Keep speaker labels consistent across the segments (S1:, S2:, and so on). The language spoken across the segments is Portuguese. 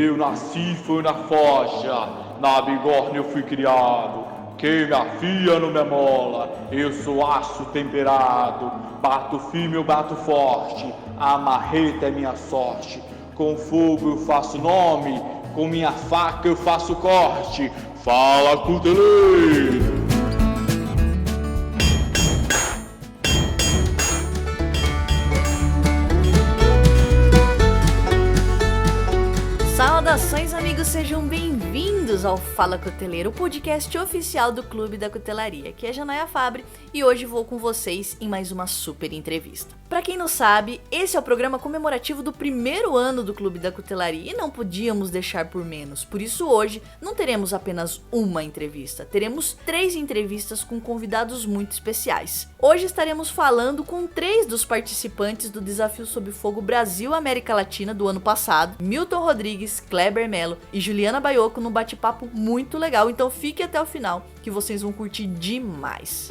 S1: Eu nasci, foi na focha, na bigorna eu fui criado. Quem me afia não me amola, eu sou aço temperado. Bato firme, eu bato forte, a marreta é minha sorte. Com fogo eu faço nome, com minha faca eu faço corte. Fala, cuteleiro!
S2: Saudações, amigos, sejam bem-vindos ao Fala Cuteleiro, o podcast oficial do Clube da Cutelaria. Aqui é Janaia Fabre e hoje vou com vocês em mais uma super entrevista. Pra quem não sabe, esse é o programa comemorativo do primeiro ano do Clube da Cutelaria e não podíamos deixar por menos. Por isso hoje não teremos apenas uma entrevista, teremos 3 entrevistas com convidados muito especiais. Hoje estaremos falando com 3 dos participantes do Desafio Sob Fogo Brasil-América Latina do ano passado, Milton Rodrigues, Kleber Melo e Juliana Baioco, num bate-papo muito legal, então fique até o final que vocês vão curtir demais.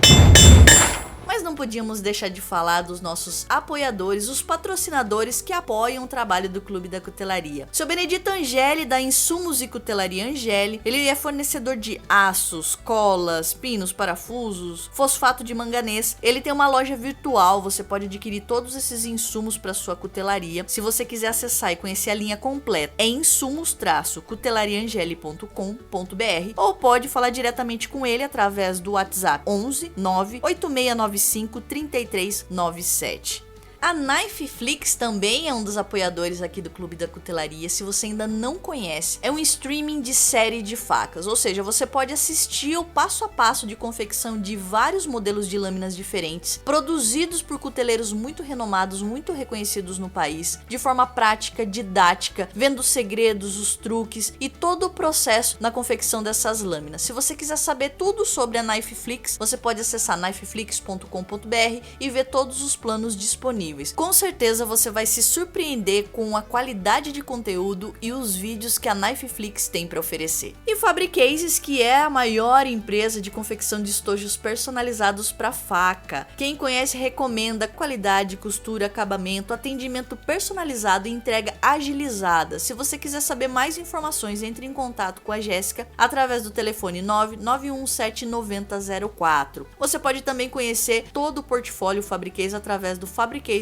S2: Mas não podíamos deixar de falar dos nossos apoiadores, os patrocinadores que apoiam o trabalho do Clube da Cutelaria. Seu Benedito Angeli, da Insumos e Cutelaria Angeli, ele é fornecedor de aços, colas, pinos, parafusos, fosfato de manganês. Ele tem uma loja virtual, você pode adquirir todos esses insumos para sua cutelaria. Se você quiser acessar e conhecer a linha completa, é insumos-cutelariaangeli.com.br ou pode falar diretamente com ele através do WhatsApp 11 98695 3397. A Knifeflix também é um dos apoiadores aqui do Clube da Cutelaria. Se você ainda não conhece, é um streaming de série de facas, ou seja, você pode assistir o passo a passo de confecção de vários modelos de lâminas diferentes, produzidos por cuteleiros muito renomados, muito reconhecidos no país, de forma prática, didática, vendo os segredos, os truques e todo o processo na confecção dessas lâminas. Se você quiser saber tudo sobre a Knifeflix, você pode acessar knifeflix.com.br e ver todos os planos disponíveis. Com certeza você vai se surpreender com a qualidade de conteúdo e os vídeos que a Knifeflix tem para oferecer. E Fabricases, que é a maior empresa de confecção de estojos personalizados para faca. Quem conhece recomenda qualidade, costura, acabamento, atendimento personalizado e entrega agilizada. Se você quiser saber mais informações, entre em contato com a Jéssica através do telefone 991799004. Você pode também conhecer todo o portfólio Fabricases através do fabricases.com.br.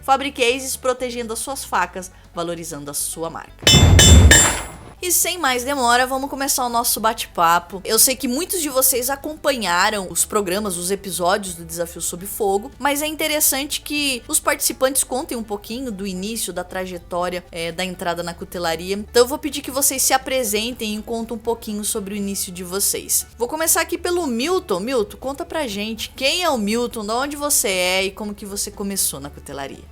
S2: Fabricases, protegendo as suas facas, valorizando a sua marca. E sem mais demora, vamos começar o nosso bate-papo. Eu sei que muitos de vocês acompanharam os programas, os episódios do Desafio Sob Fogo, mas é interessante que os participantes contem um pouquinho do início, da trajetória, da entrada na cutelaria. Então eu vou pedir que vocês se apresentem e contem um pouquinho sobre o início de vocês. Vou começar aqui pelo Milton. Milton, conta pra gente quem é o Milton, de onde você é e como que você começou na cutelaria.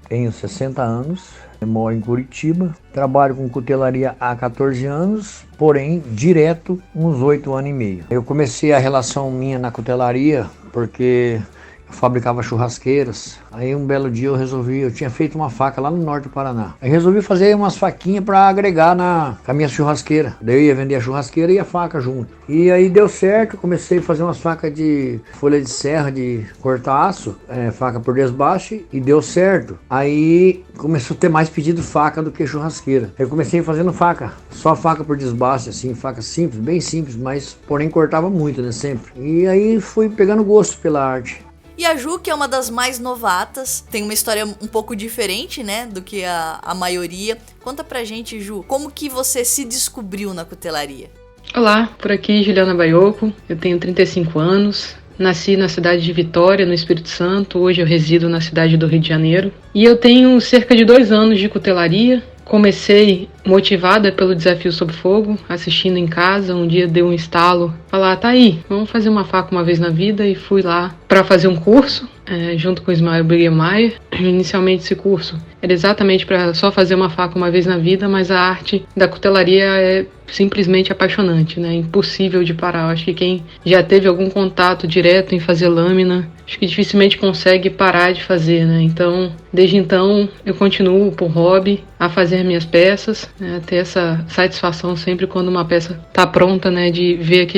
S3: Tenho 60 anos, moro em Curitiba, trabalho com cutelaria há 14 anos, porém direto uns 8 anos e meio. Eu comecei a relação minha na cutelaria porque eu fabricava churrasqueiras. Aí um belo dia eu tinha feito uma faca lá no norte do Paraná. Aí resolvi fazer umas faquinhas para agregar com a minha churrasqueira. Daí eu ia vender a churrasqueira e a faca junto. E aí deu certo, comecei a fazer umas facas de folha de serra de cortar aço, faca por desbaste, e deu certo. Aí começou a ter mais pedido faca do que churrasqueira. Aí eu comecei fazendo faca, só faca por desbaste, assim, faca simples, bem simples, mas porém cortava muito, né, sempre. E aí fui pegando gosto pela arte.
S2: E a Ju, que é uma das mais novatas, tem uma história um pouco diferente, né, do que a maioria. Conta pra gente, Ju, como que você se descobriu na cutelaria?
S4: Olá, por aqui Juliana Baioco, eu tenho 35 anos, nasci na cidade de Vitória, no Espírito Santo, hoje eu resido na cidade do Rio de Janeiro. E eu tenho cerca de 2 anos de cutelaria. Comecei motivada pelo Desafio Sob Fogo, assistindo em casa. Um dia deu um estalo, falar, tá aí, vamos fazer uma faca uma vez na vida, e fui lá para fazer um curso, junto com o Ismael Briguemaier. Inicialmente esse curso era exatamente para só fazer uma faca uma vez na vida, mas a arte da cutelaria é simplesmente apaixonante, né? Impossível de parar. Eu acho que quem já teve algum contato direto em fazer lâmina, acho que dificilmente consegue parar de fazer, né? Então, desde então, eu continuo por hobby a fazer minhas peças, né? Ter essa satisfação sempre quando uma peça está pronta, né? De ver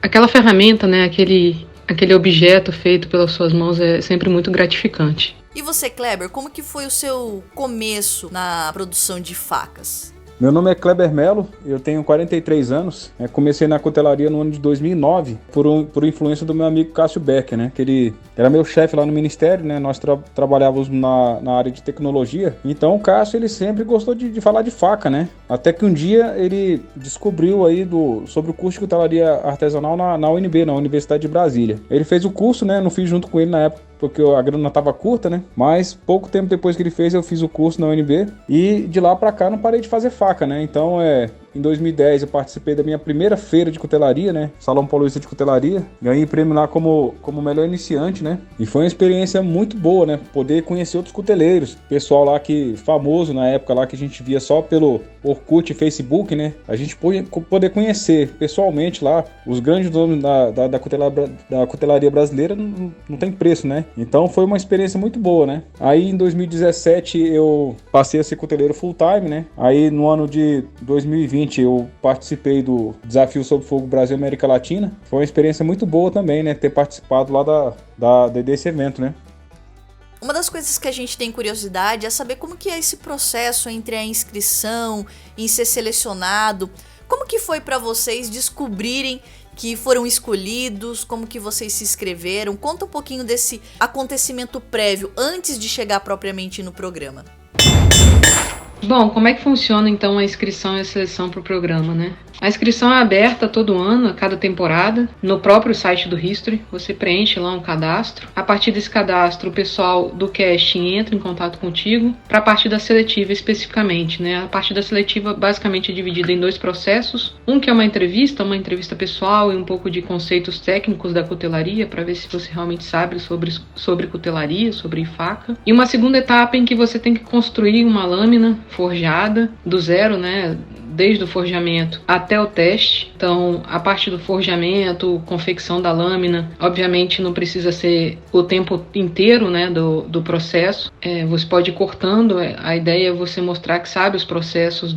S4: aquela ferramenta, né? Aquele objeto feito pelas suas mãos é sempre muito gratificante.
S2: E você, Kleber, como que foi o seu começo na produção de facas?
S5: Meu nome é Kleber Melo, eu tenho 43 anos, comecei na cutelaria no ano de 2009 por influência do meu amigo Cássio Becker, né, que ele era meu chefe lá no ministério, né, nós trabalhávamos na área de tecnologia, então o Cássio ele sempre gostou de falar de faca, né, até que um dia ele descobriu aí sobre o curso de cutelaria artesanal na UNB, na Universidade de Brasília. Ele fez o curso, né, não fiz junto com ele na época, porque a grana estava curta, né? Mas pouco tempo depois que ele fez, eu fiz o curso na UNB e de lá para cá não parei de fazer faca, né? Então, em 2010 eu participei da minha primeira feira de cutelaria, né? Salão Paulista de Cutelaria. Ganhei prêmio lá como melhor iniciante, né? E foi uma experiência muito boa, né? Poder conhecer outros cuteleiros. Pessoal lá famoso na época lá que a gente via só pelo Orkut e Facebook, né? A gente poder conhecer pessoalmente lá os grandes nomes da cutelaria brasileira não tem preço, né? Então foi uma experiência muito boa, né? Aí em 2017 eu passei a ser cuteleiro full time, né? Aí no ano de 2020 eu participei do Desafio Sob Fogo Brasil América Latina. Foi uma experiência muito boa também, né? Ter participado lá desse evento, né?
S2: Uma das coisas que a gente tem curiosidade é saber como que é esse processo entre a inscrição e ser selecionado. Como que foi para vocês descobrirem que foram escolhidos, como que vocês se inscreveram? Conta um pouquinho desse acontecimento prévio antes de chegar propriamente no programa.
S4: Bom, como é que funciona então a inscrição e a seleção para o programa, né? A inscrição é aberta todo ano, a cada temporada, no próprio site do History. Você preenche lá um cadastro. A partir desse cadastro, o pessoal do casting entra em contato contigo para a partida seletiva especificamente, né? A partida seletiva basicamente é dividida em 2 processos. Um que é uma entrevista pessoal e um pouco de conceitos técnicos da cutelaria para ver se você realmente sabe sobre cutelaria, sobre faca. E uma segunda etapa em que você tem que construir uma lâmina forjada do zero, né? Desde o forjamento até o teste. Então, a parte do forjamento, confecção da lâmina, obviamente não precisa ser o tempo inteiro, né, do processo. Você pode ir cortando, a ideia é você mostrar que sabe os processos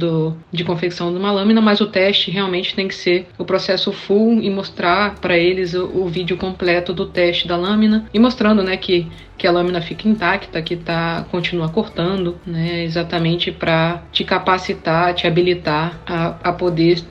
S4: de confecção de uma lâmina, mas o teste realmente tem que ser o processo full e mostrar para eles o vídeo completo do teste da lâmina e mostrando, né, que a lâmina fica intacta, que continua cortando, né, exatamente para te capacitar, te habilitar a poder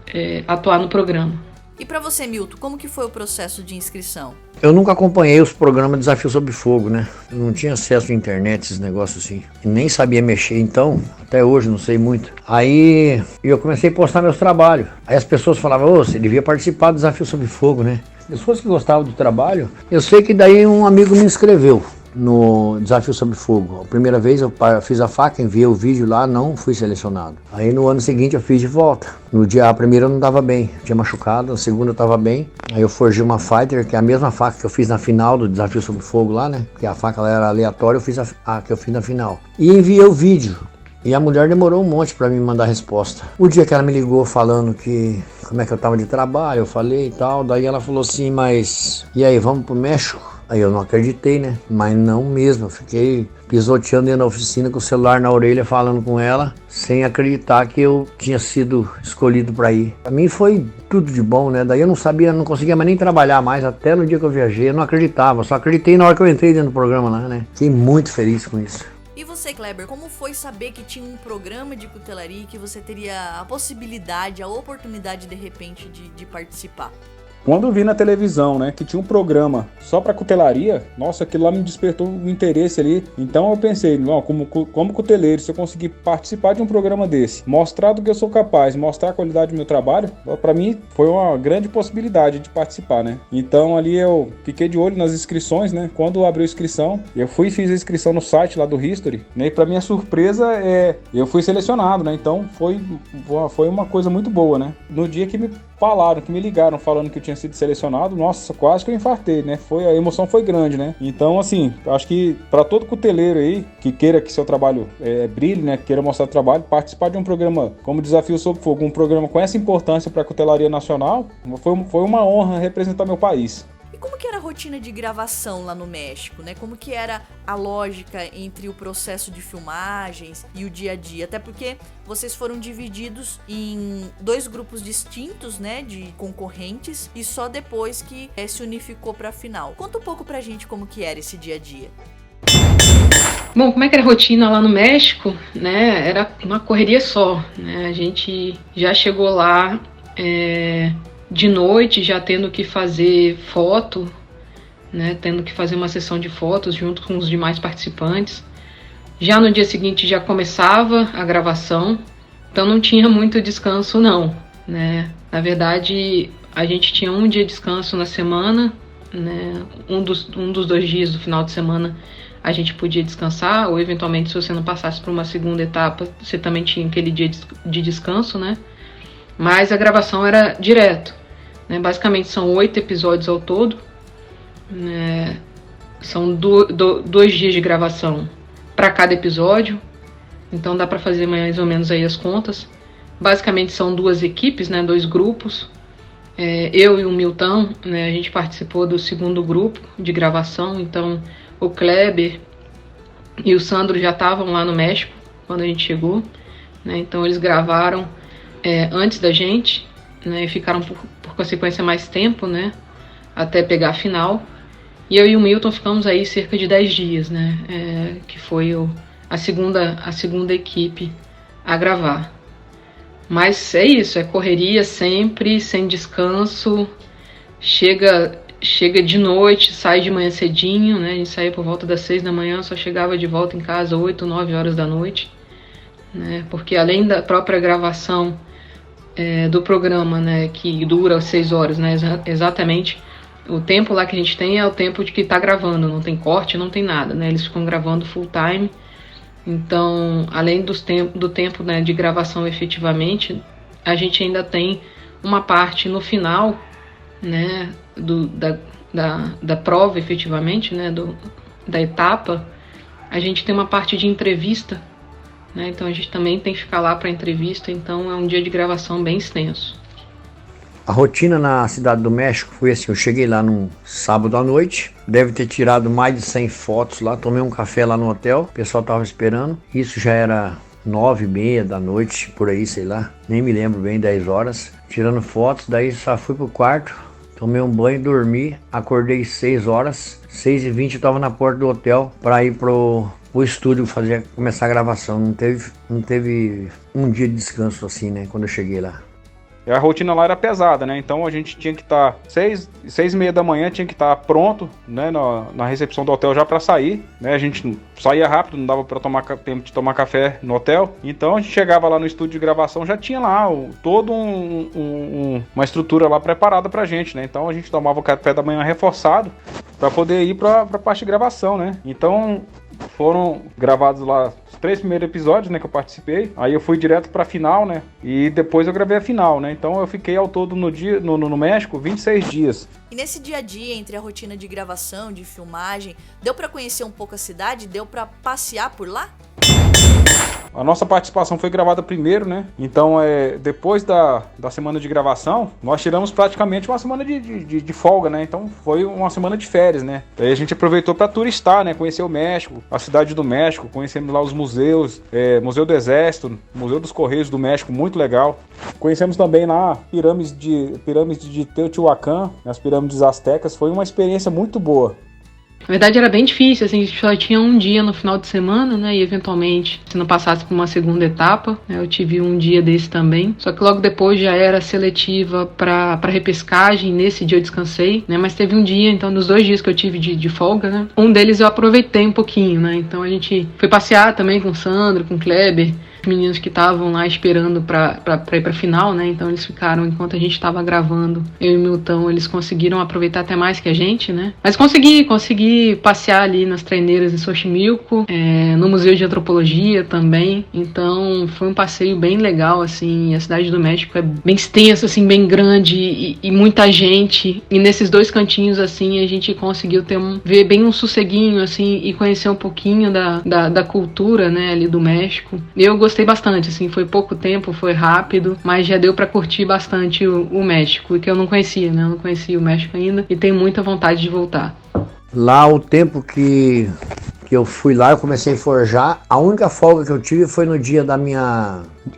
S4: atuar no programa.
S2: E para você, Milton, como que foi o processo de inscrição?
S3: Eu nunca acompanhei os programas Desafio Sob Fogo, né? Eu não tinha acesso à internet, esses negócios assim. E nem sabia mexer, então, até hoje não sei muito. Aí eu comecei a postar meus trabalhos. Aí as pessoas falavam, você devia participar do Desafio Sob Fogo, né? Pessoas que gostavam do trabalho. Eu sei que daí um amigo me inscreveu no Desafio Sob Fogo. A primeira vez eu fiz a faca, enviei o vídeo lá, não fui selecionado. Aí no ano seguinte eu fiz de volta. No dia, a primeira eu não dava bem, tinha machucado, a segunda eu tava bem. Aí eu forjei uma Fighter, que é a mesma faca que eu fiz na final do Desafio Sob Fogo lá, né? Porque a faca ela era aleatória, eu fiz a que eu fiz na final. E enviei o vídeo. E a mulher demorou um monte pra me mandar a resposta. O dia que ela me ligou falando que como é que eu tava de trabalho, eu falei e tal. Daí ela falou assim, mas e aí, vamos pro México? Aí eu não acreditei, né? Mas não mesmo, eu fiquei pisoteando dentro da oficina com o celular na orelha, falando com ela, sem acreditar que eu tinha sido escolhido para ir. Pra mim foi tudo de bom, né? Daí eu não conseguia mais nem trabalhar mais, até no dia que eu viajei, eu não acreditava, só acreditei na hora que eu entrei dentro do programa lá, né? Fiquei muito feliz com isso.
S2: E você, Kleber, como foi saber que tinha um programa de cutelaria e que você teria a possibilidade, a oportunidade de repente de participar?
S5: Quando eu vi na televisão, né, que tinha um programa só para cutelaria, nossa, aquilo lá me despertou um interesse ali. Então eu pensei, não, como cuteleiro, se eu conseguir participar de um programa desse, mostrar do que eu sou capaz, mostrar a qualidade do meu trabalho, para mim foi uma grande possibilidade de participar, né? Então ali eu fiquei de olho nas inscrições, né? Quando abriu a inscrição, eu fui e fiz a inscrição no site lá do History, né? E para minha surpresa, eu fui selecionado, né? Então foi uma coisa muito boa, né? No dia que me ligaram falando que eu tinha sido selecionado, nossa, quase que eu infartei, né? A emoção foi grande, né? Então, assim, acho que para todo cuteleiro aí que queira que seu trabalho brilhe, né? Que queira mostrar trabalho, participar de um programa como Desafio Sob Fogo, um programa com essa importância para a cutelaria nacional, foi uma honra representar meu país.
S2: E como que era a rotina de gravação lá no México, né? Como que era a lógica entre o processo de filmagens e o dia a dia? Até porque vocês foram divididos em 2 grupos distintos, né? De concorrentes e só depois que se unificou pra final. Conta um pouco pra gente como que era esse dia a dia.
S4: Bom, como é que era a rotina lá no México, né? Era uma correria só, né? A gente já chegou lá de noite, já tendo que fazer foto, né? Tendo que fazer uma sessão de fotos junto com os demais participantes. Já no dia seguinte já começava a gravação, então não tinha muito descanso não, né? Na verdade, a gente tinha um dia de descanso na semana, né? Um dos 2 dias do final de semana a gente podia descansar, ou eventualmente se você não passasse por uma segunda etapa, você também tinha aquele dia de descanso, né? Mas a gravação era direto, né? Basicamente são 8 episódios ao todo, né? São 2 dias de gravação para cada episódio, então dá para fazer mais ou menos aí as contas. Basicamente são 2 equipes, né? 2 grupos. Eu e o Milton, né? A gente participou do segundo grupo de gravação, então o Kleber e o Sandro já estavam lá no México quando a gente chegou, né? Então eles gravaram antes da gente, né? E ficaram por consequência mais tempo, né? Até pegar a final. E eu e o Milton ficamos aí cerca de 10 dias, né? Que foi a segunda equipe a gravar. Mas é isso, é correria sempre, sem descanso. Chega de noite, sai de manhã cedinho, né? A gente saía por volta das 6 da manhã, só chegava de volta em casa 8, 9 horas da noite, né? Porque além da própria gravação do programa, né? Que dura 6 horas, né? Exatamente. O tempo lá que a gente tem é o tempo de que está gravando, não tem corte, não tem nada, né? Eles ficam gravando full time. Então, além do tempo, né, de gravação efetivamente, a gente ainda tem uma parte no final, né, da prova efetivamente, né, da etapa. A gente tem uma parte de entrevista, né? Então a gente também tem que ficar lá para entrevista, então é um dia de gravação bem extenso.
S3: A rotina na Cidade do México foi assim, eu cheguei lá num sábado à noite, deve ter tirado mais de 100 fotos lá, tomei um café lá no hotel, o pessoal tava esperando, isso já era 9h30 da noite, por aí, sei lá, nem me lembro bem, 10 horas, tirando fotos, daí só fui pro quarto, tomei um banho, dormi, acordei 6 horas, 6h20 eu tava na porta do hotel para ir pro estúdio começar a gravação, não teve um dia de descanso assim, né, quando eu cheguei lá.
S5: A rotina lá era pesada, né? Então a gente tinha que estar 6h30 da manhã, tinha que estar pronto, né? Na recepção do hotel já para sair, né? A gente saía rápido, não dava para tempo de tomar café no hotel. Então a gente chegava lá no estúdio de gravação, já tinha lá todo uma estrutura lá preparada pra gente, né? Então a gente tomava o café da manhã reforçado para poder ir pra parte de gravação, né? Então foram gravados lá os 3 primeiros episódios, né, que eu participei. Aí eu fui direto pra final, né, e depois eu gravei a final, né. Então eu fiquei ao todo no México 26 dias.
S2: E nesse dia a dia, entre a rotina de gravação, de filmagem, deu pra conhecer um pouco a cidade? Deu pra passear por lá?
S5: A nossa participação foi gravada primeiro, né? Então, depois da semana de gravação, nós tiramos praticamente uma semana de folga, né? Então, foi uma semana de férias, né? Aí a gente aproveitou para turistar, né? Conhecer o México, a cidade do México, conhecemos lá os museus, Museu do Exército, Museu dos Correios do México, muito legal. Conhecemos também lá pirâmides de Teotihuacan, as pirâmides astecas, foi uma experiência muito boa.
S4: Na verdade era bem difícil, assim, a gente só tinha um dia no final de semana, né, e eventualmente, se não passasse por uma segunda etapa, né, eu tive um dia desse também, só que logo depois já era seletiva para repescagem, nesse dia eu descansei, né, mas teve um dia, então, nos 2 dias que eu tive de folga, né, um deles eu aproveitei um pouquinho, né, então a gente foi passear também com o Sandro, com o Kleber, os meninos que estavam lá esperando pra ir pra final, né, então eles ficaram, enquanto a gente tava gravando, eu e o Milton, eles conseguiram aproveitar até mais que a gente, né, mas consegui passear ali nas traineiras de Xochimilco, no Museu de Antropologia também, então foi um passeio bem legal, assim, a Cidade do México é bem extensa, assim, bem grande e muita gente, e nesses 2 cantinhos, assim, a gente conseguiu ver bem um sosseguinho, assim, e conhecer um pouquinho da cultura, né, ali do México. Eu gostei bastante, assim, foi pouco tempo, foi rápido, mas já deu pra curtir bastante o México, que eu não conhecia, né, eu não conhecia o México ainda, e tenho muita vontade de voltar.
S3: Lá, o tempo que eu fui lá, eu comecei a forjar. A única folga que eu tive foi no dia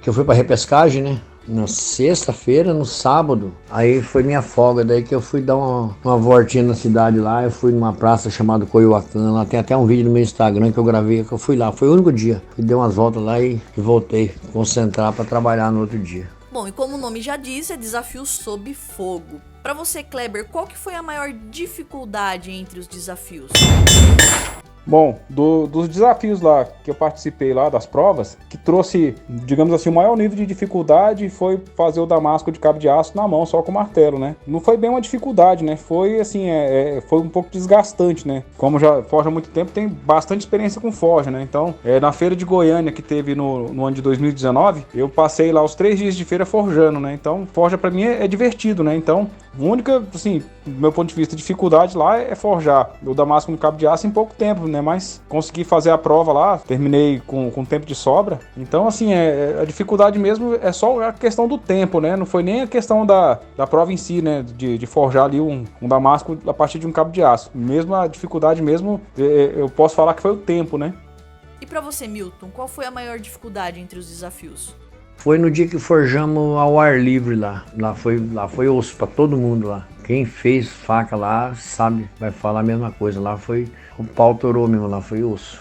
S3: que eu fui pra repescagem, né? na sexta-feira, no sábado, aí foi minha folga, daí que eu fui dar uma voltinha na cidade lá, eu fui numa praça chamada Coyoacán, lá tem até um vídeo no meu Instagram que eu gravei, que eu fui lá, foi o único dia, fui dei umas voltas lá e voltei, concentrar para trabalhar no outro dia.
S2: Bom, e como o nome já diz, é desafio sob fogo. Para você, Kleber, qual que foi a maior dificuldade entre os desafios?
S5: Bom, dos desafios lá que eu participei lá, das provas, que trouxe, digamos assim, o maior nível de dificuldade foi fazer o damasco de cabo de aço na mão, só com martelo, né? Não foi bem uma dificuldade, né? Foi assim, foi um pouco desgastante, né? Como já forja há muito tempo, tem bastante experiência com forja, né? Então, na feira de Goiânia que teve no ano de 2019, eu passei lá os 3 dias de feira forjando, né? Então, forja pra mim é divertido, né? Então, a única, assim, do meu ponto de vista, dificuldade lá é forjar o damasco no cabo de aço em pouco tempo, né? Mas consegui fazer a prova lá, terminei com tempo de sobra. Então, assim, a dificuldade mesmo é só a questão do tempo, né? Não foi nem a questão da prova em si, né? De forjar ali um damasco a partir de um cabo de aço. Mesmo a dificuldade mesmo, eu posso falar que foi o tempo, né?
S2: E pra você, Milton, qual foi a maior dificuldade entre os desafios?
S3: Foi no dia que forjamos ao ar livre lá. Lá foi osso pra todo mundo lá. Quem fez faca lá, sabe, vai falar a mesma coisa. Lá foi, o pau torou mesmo, lá foi osso.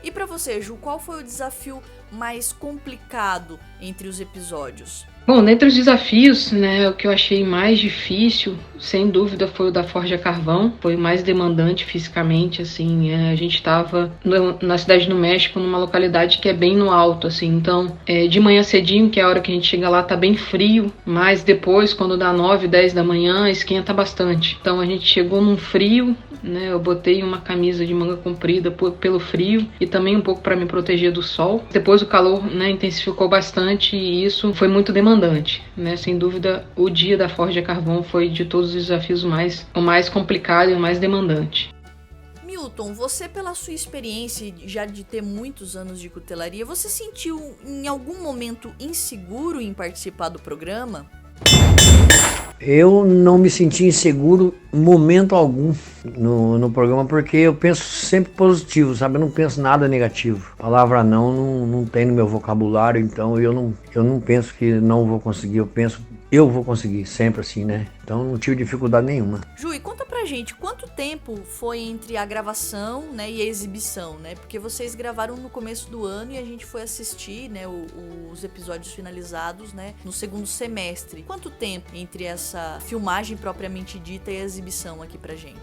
S2: E pra você, Ju, qual foi o desafio mais complicado entre os episódios?
S4: Bom, dentre os desafios, né, o que eu achei mais difícil, sem dúvida, foi o da forja a carvão. Foi o mais demandante fisicamente, assim. A gente estava na cidade do México, numa localidade que é bem no alto, assim. Então, de manhã cedinho, que é a hora que a gente chega lá, tá bem frio. Mas depois, quando dá 9, 10 da manhã, esquenta bastante. Então, a gente chegou num frio, né? Eu botei uma camisa de manga comprida pelo frio e também um pouco para me proteger do sol. Depois o calor, né, intensificou bastante e isso foi muito demandante, né? Sem dúvida, o dia da forja a carvão foi de todos os desafios o mais complicado e o mais demandante.
S2: Milton, você, pela sua experiência já de ter muitos anos de cutelaria, você sentiu em algum momento inseguro em participar do programa?
S3: Eu não me senti inseguro momento algum no programa, porque eu penso sempre positivo, sabe? Eu não penso nada negativo. A palavra não tem no meu vocabulário, então eu não penso que não vou conseguir, eu penso eu vou conseguir, sempre assim, né? Então não tive dificuldade nenhuma.
S2: Ju, e conta pra gente, quanto tempo foi entre a gravação, né, e a exibição, né? Porque vocês gravaram no começo do ano e a gente foi assistir, né, os episódios finalizados, né, no segundo semestre. Quanto tempo entre essa filmagem propriamente dita e a exibição aqui pra gente?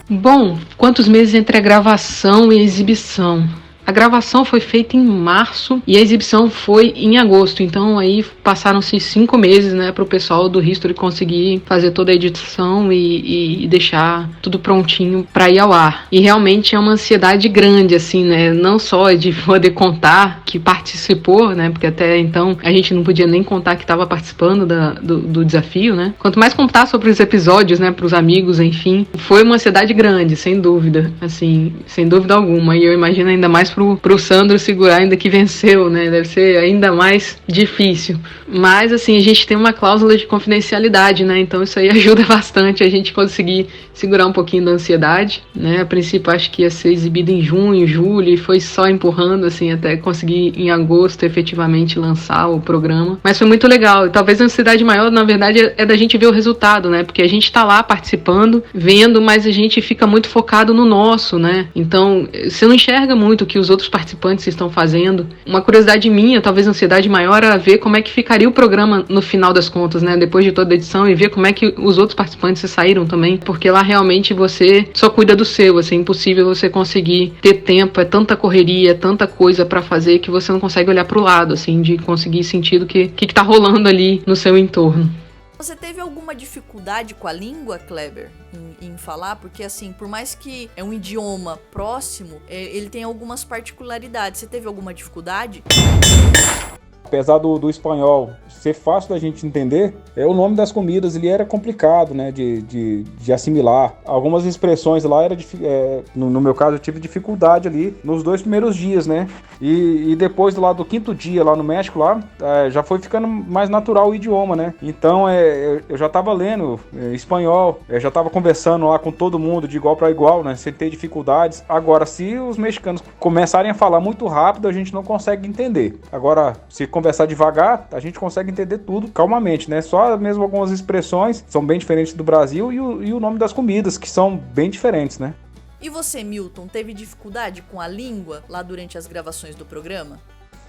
S4: Bom, quantos meses entre a gravação e a exibição? A gravação foi feita em março e a exibição foi em agosto, então aí passaram-se 5 meses, né, para o pessoal do History conseguir fazer toda a edição e deixar tudo prontinho para ir ao ar. E realmente é uma ansiedade grande, assim, né, não só de poder contar que participou, né, porque até então a gente não podia nem contar que estava participando do desafio, né, quanto mais contar sobre os episódios, né, para os amigos, enfim, foi uma ansiedade grande, sem dúvida, assim, sem dúvida alguma, e eu imagino ainda mais pro Sandro segurar, ainda que venceu, né? Deve ser ainda mais difícil. Mas, assim, a gente tem uma cláusula de confidencialidade, né? Então isso aí ajuda bastante a gente conseguir segurar um pouquinho da ansiedade, né? A princípio acho que ia ser exibido em junho, julho, e foi só empurrando, assim, até conseguir em agosto efetivamente lançar o programa. Mas foi muito legal. E talvez a ansiedade maior, na verdade, é da gente ver o resultado, né? Porque a gente tá lá participando, vendo, mas a gente fica muito focado no nosso, né? Então, você não enxerga muito o que os outros participantes estão fazendo. Uma curiosidade minha, talvez a ansiedade maior, era ver como é que ficaria o programa no final das contas, né? Depois de toda a edição, e ver como é que os outros participantes se saíram também, porque lá realmente você só cuida do seu, assim, é impossível você conseguir ter tempo, é tanta correria, é tanta coisa pra fazer que você não consegue olhar pro lado, assim, de conseguir sentir do que tá rolando ali no seu entorno.
S2: Você teve alguma dificuldade com a língua, Kleber, em falar? Porque, assim, por mais que é um idioma próximo, ele tem algumas particularidades. Você teve alguma dificuldade?
S5: Apesar do espanhol ser fácil da gente entender, o nome das comidas ele era complicado, né, de assimilar. Algumas expressões lá, no meu caso, eu tive dificuldade ali nos 2 primeiros dias, né, e depois lá do 5º dia lá no México, lá, já foi ficando mais natural o idioma, né. Então, eu já estava lendo espanhol, já estava conversando lá com todo mundo de igual para igual, né, sem ter dificuldades. Agora, se os mexicanos começarem a falar muito rápido, a gente não consegue entender. Agora, se conversar devagar, a gente consegue entender tudo calmamente, né? Só mesmo algumas expressões são bem diferentes do Brasil e o nome das comidas, que são bem diferentes, né?
S2: E você, Milton, teve dificuldade com a língua lá durante as gravações do programa?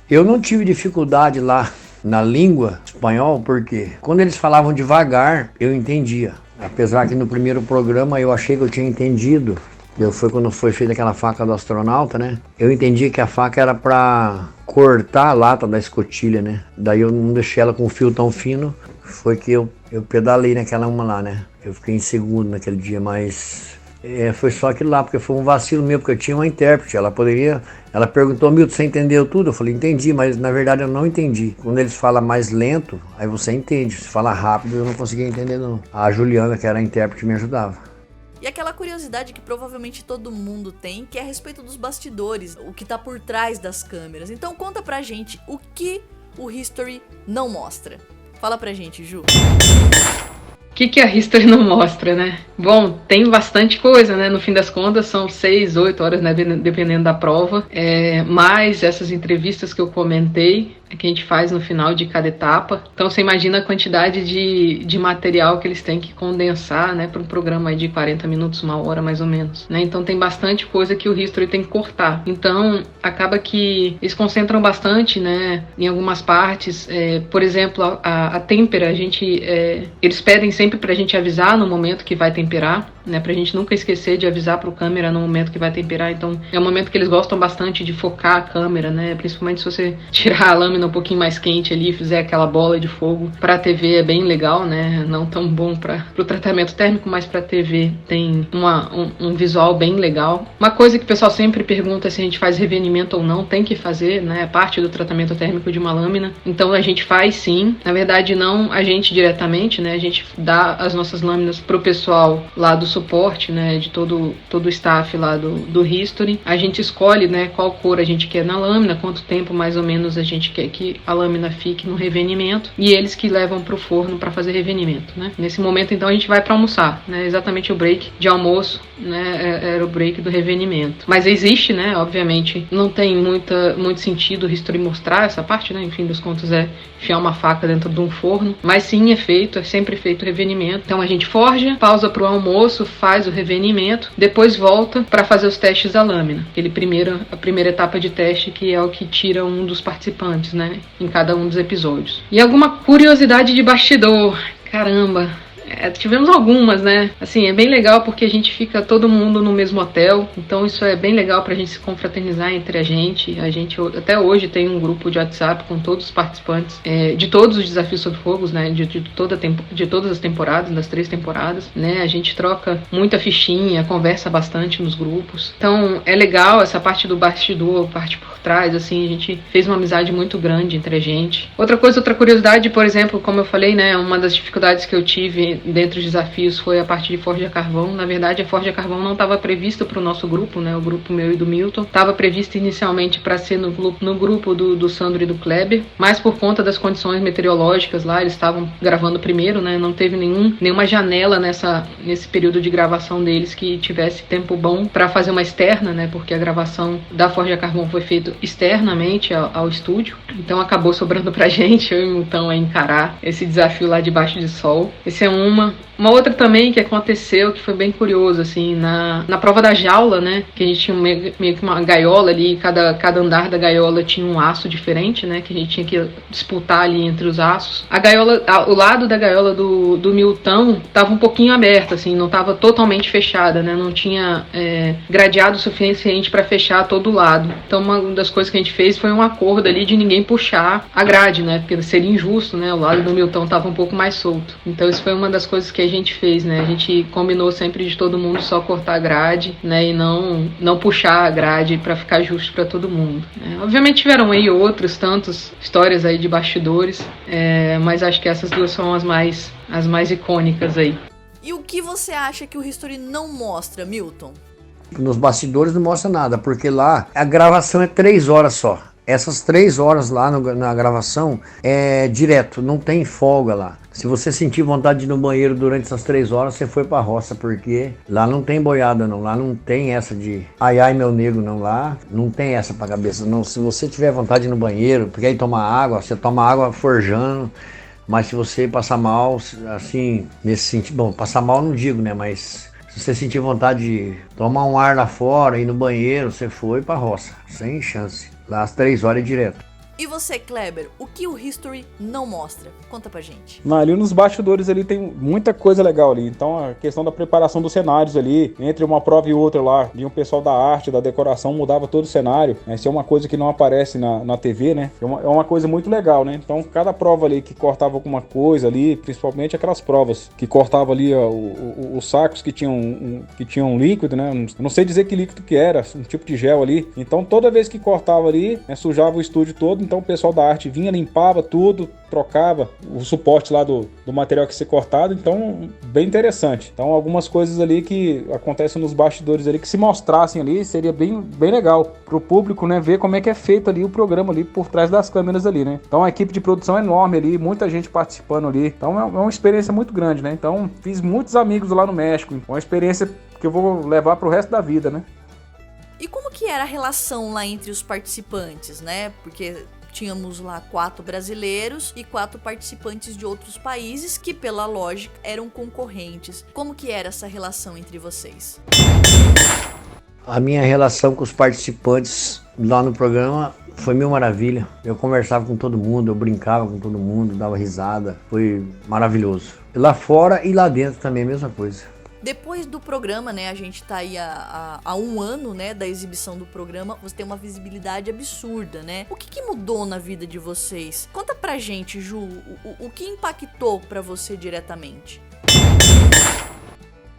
S3: Eu não tive dificuldade lá na língua espanhol, porque quando eles falavam devagar, eu entendia. Apesar que no primeiro programa eu achei que eu tinha entendido. Foi quando foi feita aquela faca do astronauta, né? Eu entendi que a faca era para cortar a lata da escotilha, né? Daí eu não deixei ela com um fio tão fino. Foi que eu pedalei naquela uma lá, né? Eu fiquei em segundo naquele dia, mas foi só aquilo lá, porque foi um vacilo meu, porque eu tinha uma intérprete. Ela perguntou, Milton, você entendeu tudo? Eu falei, entendi, mas na verdade eu não entendi. Quando eles falam mais lento, aí você entende. Se fala rápido, eu não conseguia entender não. A Juliana, que era a intérprete, me ajudava.
S2: E aquela curiosidade que provavelmente todo mundo tem, que é a respeito dos bastidores, o que tá por trás das câmeras. Então conta pra gente o que o History não mostra. Fala pra gente, Ju.
S4: O que a History não mostra, né? Bom, tem bastante coisa, né? No fim das contas, são 6, 8 horas, né? Dependendo da prova. Mais essas entrevistas que eu comentei, que a gente faz no final de cada etapa. Então, você imagina a quantidade de material que eles têm que condensar, né? Para um programa aí de 40 minutos, 1 hora mais ou menos, né? Então, tem bastante coisa que o History tem que cortar. Então, acaba que eles concentram bastante, né? Em algumas partes. Por exemplo, a têmpera, eles pedem sempre pra gente avisar no momento que vai temperar, né, pra gente nunca esquecer de avisar pro câmera no momento que vai temperar. Então é um momento que eles gostam bastante de focar a câmera, né, principalmente se você tirar a lâmina um pouquinho mais quente ali e fizer aquela bola de fogo. Pra TV é bem legal, né, não tão bom pro tratamento térmico, mas pra TV tem um visual bem legal. Uma coisa que o pessoal sempre pergunta se a gente faz revenimento ou não, tem que fazer, né, é parte do tratamento térmico de uma lâmina. Então a gente faz sim, na verdade não a gente diretamente, né, a gente dá as nossas lâminas pro pessoal lá do suporte, né, de todo o staff lá do History. A gente escolhe, né, qual cor a gente quer na lâmina, quanto tempo mais ou menos a gente quer que a lâmina fique no revenimento, e eles que levam pro forno para fazer revenimento, né. Nesse momento, então, a gente vai para almoçar, né, exatamente o break de almoço, né, era o break do revenimento. Mas existe, né, obviamente, não tem muito sentido o History mostrar essa parte, né, enfim dos contos é enfiar uma faca dentro de um forno, mas sim é sempre feito o revenimento. Então a gente forja, pausa pro almoço, faz o revenimento, depois volta para fazer os testes da lâmina. A primeira etapa de teste, que é o que tira um dos participantes, né, em cada um dos episódios. E alguma curiosidade de bastidor, caramba, tivemos algumas, né? Assim, é bem legal porque a gente fica todo mundo no mesmo hotel, então isso é bem legal pra gente se confraternizar entre a gente. A gente até hoje tem um grupo de WhatsApp com todos os participantes de todos os desafios sob fogos, né? De todas as temporadas, das 3 temporadas, né? A gente troca muita fichinha, conversa bastante nos grupos. Então é legal essa parte do bastidor, parte por trás, assim, a gente fez uma amizade muito grande entre a gente. Outra curiosidade, por exemplo, como eu falei, né? Uma das dificuldades que eu tive dentro dos desafios foi a parte de forja carvão. Na verdade, a forja carvão não estava prevista para o nosso grupo, né? O grupo meu e do Milton. Estava prevista inicialmente para ser no grupo do Sandro e do Kleber, mas por conta das condições meteorológicas lá, eles estavam gravando primeiro, né? Não teve nenhuma janela nesse período de gravação deles que tivesse tempo bom para fazer uma externa, né? Porque a gravação da forja carvão foi feita externamente ao estúdio. Então acabou sobrando pra gente, eu e o Milton, a encarar esse desafio lá debaixo de sol. Esse é uma outra também que aconteceu, que foi bem curioso, assim, na prova da jaula, né, que a gente tinha meio que uma gaiola ali, cada andar da gaiola tinha um aço diferente, né, que a gente tinha que disputar ali entre os aços. A gaiola, o lado da gaiola do Milton tava um pouquinho aberta, assim, não tava totalmente fechada, né, não tinha gradeado o suficiente para fechar todo o lado. Então uma das coisas que a gente fez foi um acordo ali de ninguém puxar a grade, né, porque seria injusto, né, o lado do Milton tava um pouco mais solto. Então isso foi uma das coisas que a gente fez, né? A gente combinou sempre de todo mundo só cortar a grade, né? E não puxar a grade para ficar justo para todo mundo. Obviamente tiveram aí outros tantos histórias aí de bastidores, mas acho que essas duas são as mais icônicas aí.
S2: E o que você acha que o History não mostra, Milton?
S3: Nos bastidores não mostra nada, porque lá a gravação é 3 horas só. Essas 3 horas lá na gravação é direto, não tem folga lá. Se você sentir vontade de ir no banheiro durante essas 3 horas, você foi pra roça, porque lá não tem boiada não, lá não tem essa de ai ai meu nego não, lá não tem essa pra cabeça não. Se você tiver vontade de ir no banheiro, porque aí tomar água, você toma água forjando, mas se você passar mal, assim, nesse sentido, bom, passar mal não digo, né, mas se você sentir vontade de tomar um ar lá fora, ir no banheiro, você foi pra roça, sem chance, lá às 3 horas é direto.
S2: E você, Kleber, o que o History não mostra? Conta pra gente.
S5: Ali nos bastidores ali tem muita coisa legal ali. Então a questão da preparação dos cenários ali, entre uma prova e outra lá, vinha o pessoal da arte, da decoração, mudava todo o cenário. Isso é uma coisa que não aparece na TV, né? É uma coisa muito legal, né? Então cada prova ali que cortava alguma coisa ali, principalmente aquelas provas que cortava ali os sacos que tinham líquido, né? Eu não sei dizer que líquido que era, um tipo de gel ali. Então toda vez que cortava ali, sujava o estúdio todo. Então o pessoal da arte vinha, limpava tudo, trocava o suporte lá do material que ia ser cortado. Então, bem interessante. Então, algumas coisas ali que acontecem nos bastidores ali, que se mostrassem ali, seria bem legal pro público, né, ver como é que é feito ali o programa ali por trás das câmeras ali, né. Então, a equipe de produção é enorme ali, muita gente participando ali. Então, é uma experiência muito grande, né. Então, fiz muitos amigos lá no México. Uma experiência que eu vou levar pro resto da vida, né.
S2: E como que era a relação lá entre os participantes, né? Porque tínhamos lá 4 brasileiros e 4 participantes de outros países que, pela lógica, eram concorrentes. Como que era essa relação entre vocês?
S3: A minha relação com os participantes lá no programa foi mil maravilha. Eu conversava com todo mundo, eu brincava com todo mundo, dava risada. Foi maravilhoso. Lá fora e lá dentro também a mesma coisa.
S2: Depois do programa, né, a gente tá aí há 1 ano, né, da exibição do programa, você tem uma visibilidade absurda, né? O que mudou na vida de vocês? Conta pra gente, Ju, o que impactou pra você diretamente?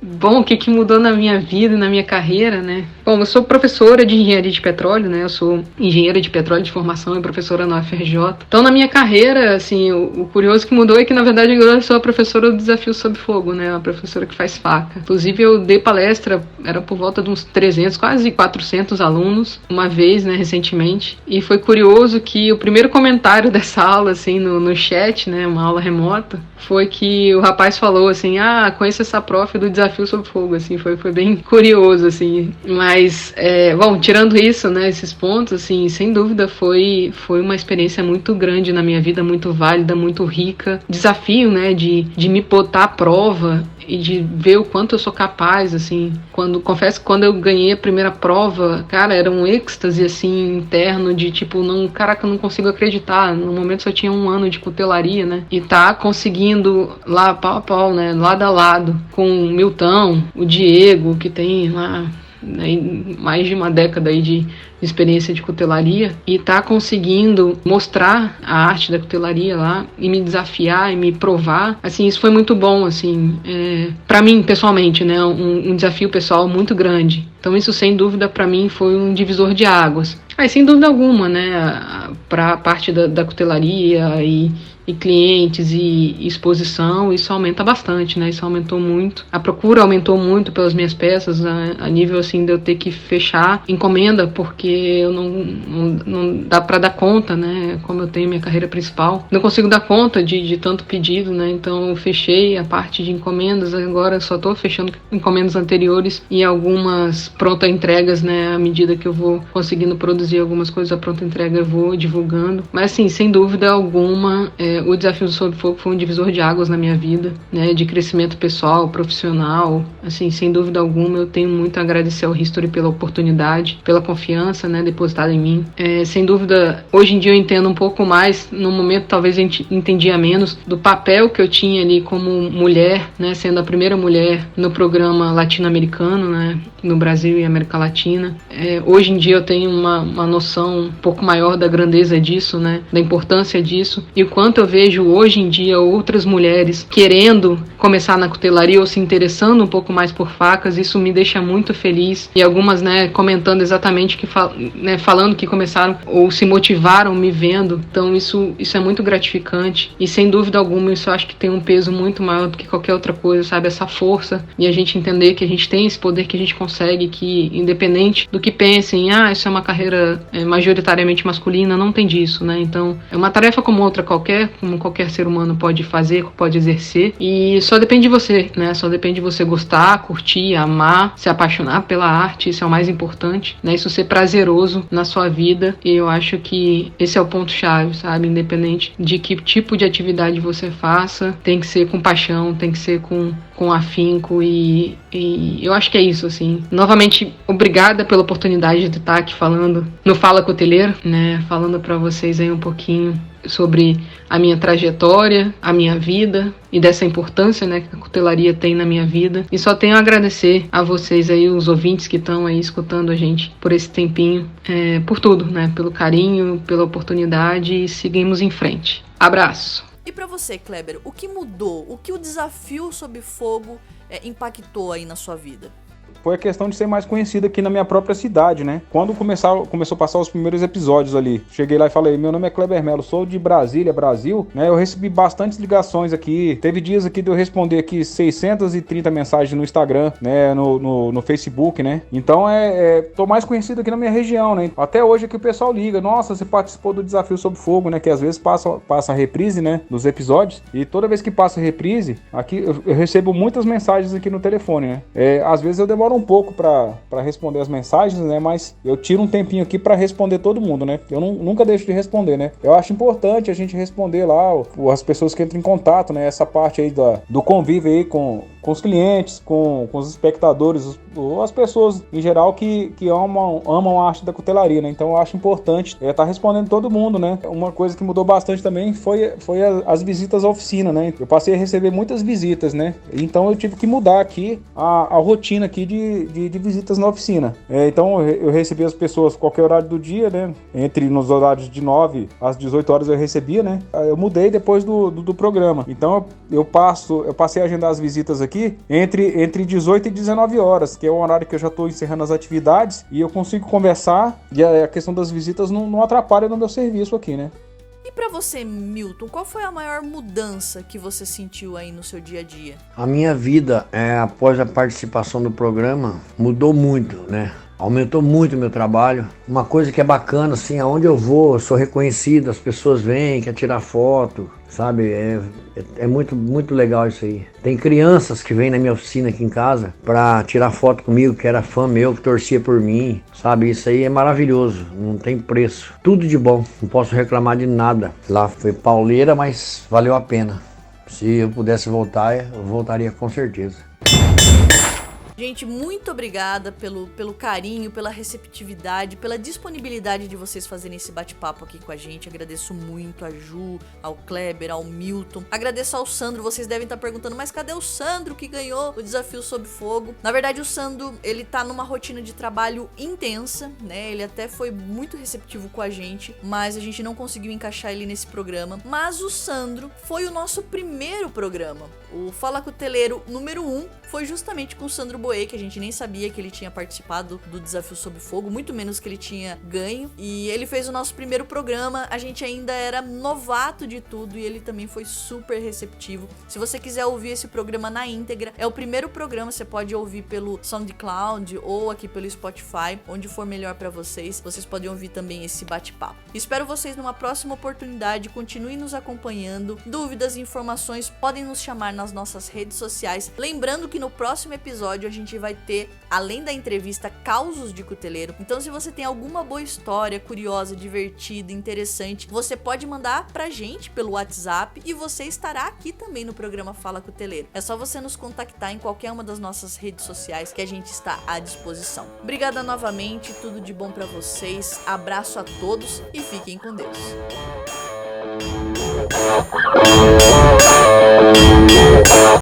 S4: Bom, o que mudou na minha vida e na minha carreira, né? Bom, eu sou professora de engenharia de petróleo, né? Eu sou engenheira de petróleo de formação e professora na UFRJ. Então, na minha carreira, assim, o curioso que mudou é que, na verdade, agora eu sou a professora do Desafio Sob Fogo, né? A professora que faz faca. Inclusive, eu dei palestra, era por volta de uns 300, quase 400 alunos, uma vez, né, recentemente. E foi curioso que o primeiro comentário dessa aula, assim, no chat, né, uma aula remota, foi que o rapaz falou, assim, conheço essa prof do Desafio Sob Fogo, assim, foi bem curioso, assim, mas, bom, tirando isso, né, esses pontos, assim, sem dúvida foi uma experiência muito grande na minha vida, muito válida, muito rica, desafio, né, de me botar à prova e de ver o quanto eu sou capaz, assim, confesso que quando eu ganhei a primeira prova, cara, era um êxtase, assim, interno, de tipo, caraca, eu não consigo acreditar, no momento só tinha 1 ano de cutelaria, né, e conseguindo lá, pau a pau, né, lado a lado, com o Milton, o Diego, que tem lá, né, mais de uma década aí de experiência de cutelaria, e conseguindo mostrar a arte da cutelaria lá, e me desafiar, e me provar, assim, isso foi muito bom, assim, pra mim, pessoalmente, né, um desafio pessoal muito grande. Então isso, sem dúvida, pra mim, foi um divisor de águas. Sem dúvida alguma, né, pra parte da cutelaria e clientes e exposição, isso aumenta bastante, né? Isso aumentou muito. A procura aumentou muito pelas minhas peças, a nível, assim, de eu ter que fechar encomenda, porque eu não dá para dar conta, né? Como eu tenho minha carreira principal, não consigo dar conta de tanto pedido, né? Então eu fechei a parte de encomendas, agora só tô fechando encomendas anteriores e algumas pronta entregas, né? À medida que eu vou conseguindo produzir algumas coisas, a pronta entrega eu vou divulgando. Mas, assim, sem dúvida alguma, o Desafio Sob Fogo foi um divisor de águas na minha vida, né, de crescimento pessoal, profissional, assim, sem dúvida alguma, eu tenho muito a agradecer ao History pela oportunidade, pela confiança, né, depositada em mim. Sem dúvida, hoje em dia eu entendo um pouco mais, no momento talvez eu entendia menos, do papel que eu tinha ali como mulher, né, sendo a primeira mulher no programa latino-americano, né, no Brasil e América Latina. Hoje em dia eu tenho uma noção um pouco maior da grandeza disso, né, da importância disso, e o quanto eu vejo hoje em dia outras mulheres querendo começar na cutelaria ou se interessando um pouco mais por facas, isso me deixa muito feliz. E algumas, né, comentando exatamente falando que começaram ou se motivaram me vendo. Então isso é muito gratificante. E sem dúvida alguma isso eu acho que tem um peso muito maior do que qualquer outra coisa, sabe? Essa força e a gente entender que a gente tem esse poder, que a gente consegue, que independente do que pensem, isso é uma carreira tarefa majoritariamente masculina, não tem disso, né? Então, é uma tarefa como outra qualquer, como qualquer ser humano pode fazer, pode exercer, e só depende de você, né? Só depende de você gostar, curtir, amar, se apaixonar pela arte, isso é o mais importante, né? Isso ser prazeroso na sua vida, e eu acho que esse é o ponto-chave, sabe? Independente de que tipo de atividade você faça, tem que ser com paixão, tem que ser com afinco, e eu acho que é isso, assim. Novamente, obrigada pela oportunidade de estar aqui falando no Fala Cuteleiro, né? Falando para vocês aí um pouquinho sobre a minha trajetória, a minha vida e dessa importância, né, que a cutelaria tem na minha vida. E só tenho a agradecer a vocês aí, os ouvintes que estão aí escutando a gente por esse tempinho, por tudo, né? Pelo carinho, pela oportunidade, e seguimos em frente. Abraço!
S2: E pra você, Kleber, o que mudou? O que o Desafio Sob Fogo impactou aí na sua vida?
S5: Foi a questão de ser mais conhecido aqui na minha própria cidade, né? Quando começou a passar os primeiros episódios ali, cheguei lá e falei, meu nome é Kleber Melo, sou de Brasília, Brasil, né? Eu recebi bastantes ligações aqui, teve dias aqui de eu responder aqui 630 mensagens no Instagram, né? No Facebook, né? Então, tô mais conhecido aqui na minha região, né? Até hoje aqui o pessoal liga, nossa, você participou do Desafio Sob Fogo, né? Que às vezes passa a reprise, né? Dos episódios, e toda vez que passa a reprise, aqui eu recebo muitas mensagens aqui no telefone, né? Às vezes eu demoro um pouco para responder as mensagens, né? Mas eu tiro um tempinho aqui para responder todo mundo, né? Eu nunca deixo de responder, né? Eu acho importante a gente responder lá as pessoas que entram em contato, né? Essa parte aí do convívio aí com os clientes, com os espectadores, as pessoas em geral que amam a arte da cutelaria, né? Então eu acho importante estar respondendo todo mundo, né? Uma coisa que mudou bastante também foi as visitas à oficina, né? Eu passei a receber muitas visitas, né? Então eu tive que mudar aqui a rotina aqui de visitas na oficina. Então eu recebi as pessoas qualquer horário do dia, né? Nos horários de 9 às 18 horas eu recebia, né? Eu mudei depois do programa. Então eu passei a agendar as visitas aqui entre 18 e 19 horas, que é o horário que eu já estou encerrando as atividades, e eu consigo conversar, e a questão das visitas não atrapalha no meu serviço aqui, né?
S2: E pra você, Milton, qual foi a maior mudança que você sentiu aí no seu dia a dia?
S3: A minha vida, após a participação do programa, mudou muito, né? Aumentou muito o meu trabalho. Uma coisa que é bacana, assim, aonde eu vou, eu sou reconhecido, as pessoas vêm, querem tirar foto, sabe? É muito, muito legal isso aí. Tem crianças que vêm na minha oficina aqui em casa pra tirar foto comigo, que era fã meu, que torcia por mim, sabe? Isso aí é maravilhoso, não tem preço. Tudo de bom, não posso reclamar de nada. Lá foi pauleira, mas valeu a pena. Se eu pudesse voltar, eu voltaria com certeza.
S2: Gente, muito obrigada pelo carinho, pela receptividade, pela disponibilidade de vocês fazerem esse bate-papo aqui com a gente. Agradeço muito a Ju, ao Kleber, ao Milton. Agradeço ao Sandro. Vocês devem estar perguntando, mas cadê o Sandro que ganhou o Desafio Sob Fogo? Na verdade, o Sandro, ele tá numa rotina de trabalho intensa, né? Ele até foi muito receptivo com a gente, mas a gente não conseguiu encaixar ele nesse programa. Mas o Sandro foi o nosso primeiro programa. O Fala Cuteleiro número 1 foi justamente com o Sandro Boê, que a gente nem sabia que ele tinha participado do Desafio Sob Fogo, muito menos que ele tinha ganho. E ele fez o nosso primeiro programa, a gente ainda era novato de tudo e ele também foi super receptivo. Se você quiser ouvir esse programa na íntegra, é o primeiro programa, você pode ouvir pelo SoundCloud ou aqui pelo Spotify, onde for melhor pra vocês. Vocês podem ouvir também esse bate-papo. Espero vocês numa próxima oportunidade, continuem nos acompanhando. Dúvidas e informações podem nos chamar nas nossas redes sociais. Lembrando que no próximo episódio a gente vai ter, além da entrevista, causos de cuteleiro. Então, se você tem alguma boa história, curiosa, divertida, interessante, você pode mandar pra gente pelo WhatsApp e você estará aqui também no programa Fala Cuteleiro. É só você nos contactar em qualquer uma das nossas redes sociais que a gente está à disposição. Obrigada novamente, tudo de bom pra vocês, abraço a todos e fiquem com Deus.